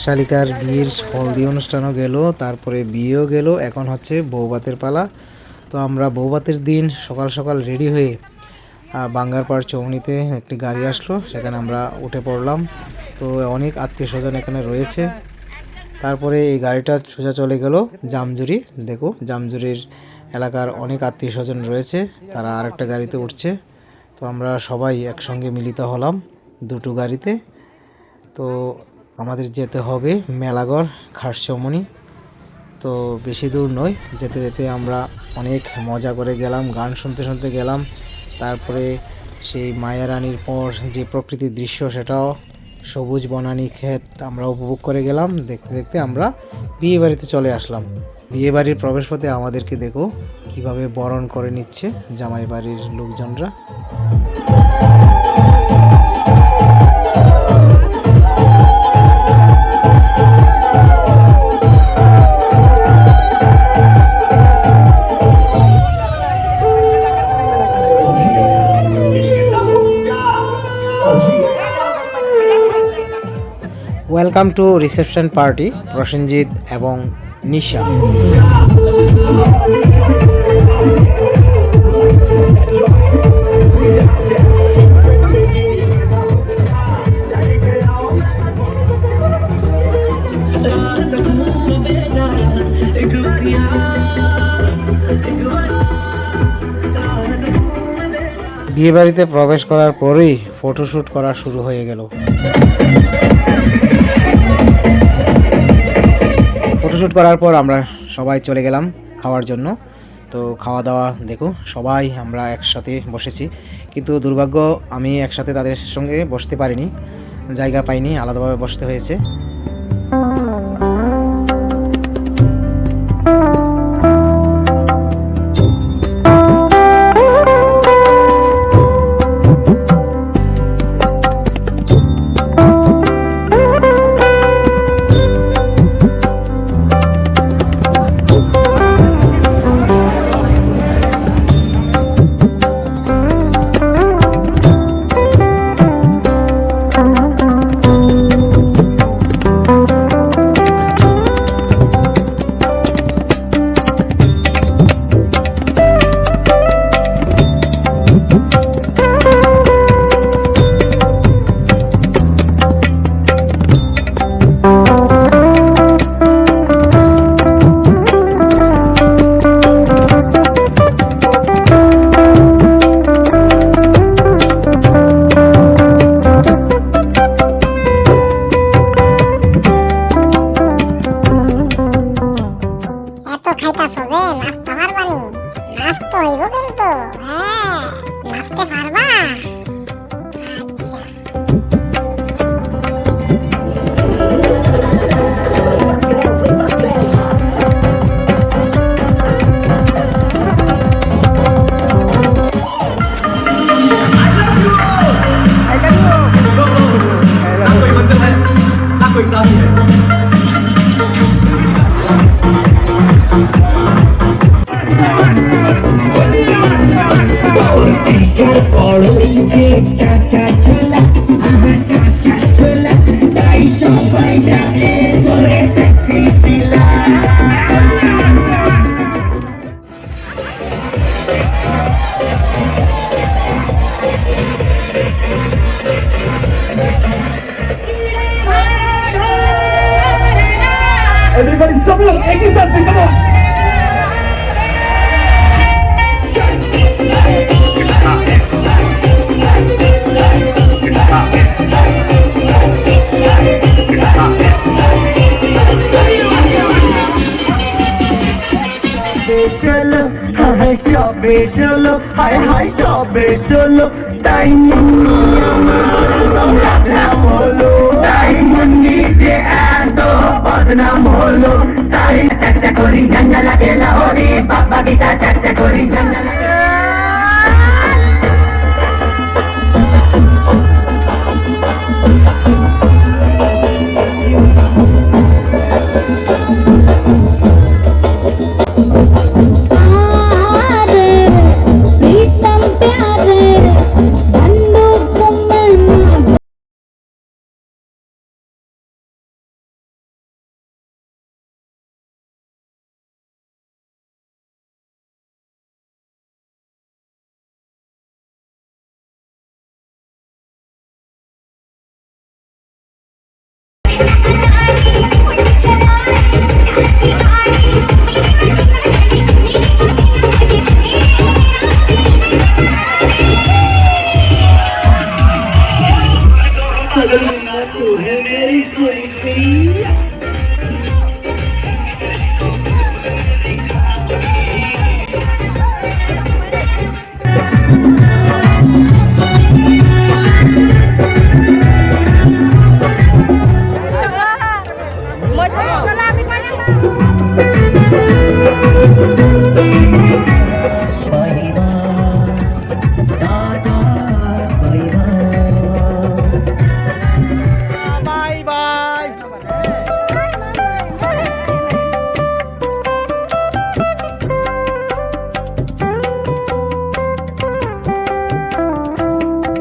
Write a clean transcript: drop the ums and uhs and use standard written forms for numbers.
শালিকার বিয়ের হলদি অনুষ্ঠানও গেল, তারপরে বিয়েও গেল, এখন হচ্ছে বৌভাতের পালা। তো আমরা বৌভাতের দিন সকাল সকাল রেডি হয়ে বাঙ্গারপাড় চৌমনিতে একটি গাড়ি আসলো, সেখানে আমরা উঠে পড়লাম। তো অনেক আত্মীয় স্বজন এখানে রয়েছে। তারপরে এই গাড়িটা সোজা চলে গেল জামজুরি। দেখো জামজুরির এলাকার অনেক আত্মীয় স্বজন রয়েছে, তারা আরেকটা গাড়িতে উঠছে। তো আমরা সবাই একসঙ্গে মিলিত হলাম দুটো গাড়িতে। তো আমাদের যেতে হবে মেলাগড় খাসচৌমনি। তো বেশি দূর নয়, যেতে যেতে আমরা অনেক মজা করে গেলাম, গান শুনতে শুনতে গেলাম। তারপরে সেই মায়া রানীর পর যে প্রকৃতির দৃশ্য, সেটাও সবুজ বনানী ক্ষেত আমরা উপভোগ করে গেলাম। দেখতে দেখতে আমরা বিয়ে বাড়িতে চলে আসলাম। বিয়ে বাড়ির প্রবেশপথে আমাদেরকে দেখো কিভাবে বরণ করে নিচ্ছে জামাই বাড়ির লোকজনরা। Welcome to reception party Prosenjit এবং নিশা। বিয়ে বাড়িতে প্রবেশ করার পরেই ফটোশ্যুট করা শুরু হয়ে গেল। ফটোশ্যুট করার পর আমরা সবাই চলে গেলাম খাওয়ার জন্য। তো খাওয়া দাওয়া দেখো, সবাই আমরা একসাথে বসেছি, কিন্তু দুর্ভাগ্য আমি একসাথে তাদের সঙ্গে বসতে পারিনি, জায়গা পাইনি, আলাদাভাবে বসতে হয়েছে। খাইতাছো যে নাচতে পারবানি? নাচতে হইব কিন্তু, হ্যাঁ নাচতে পারবা? আচ্ছা Everybody, सब लोग एक ही साथ में, come on. चलो हाय शॉपे चलो हाय शॉपे चलो टाइम হলো টাইম নিজে এত বদনাম হলো তাই চাচা করি জাঙ্গালা গেলা ওরে বাবা কি চাচা করি জাঙ্গালা swing,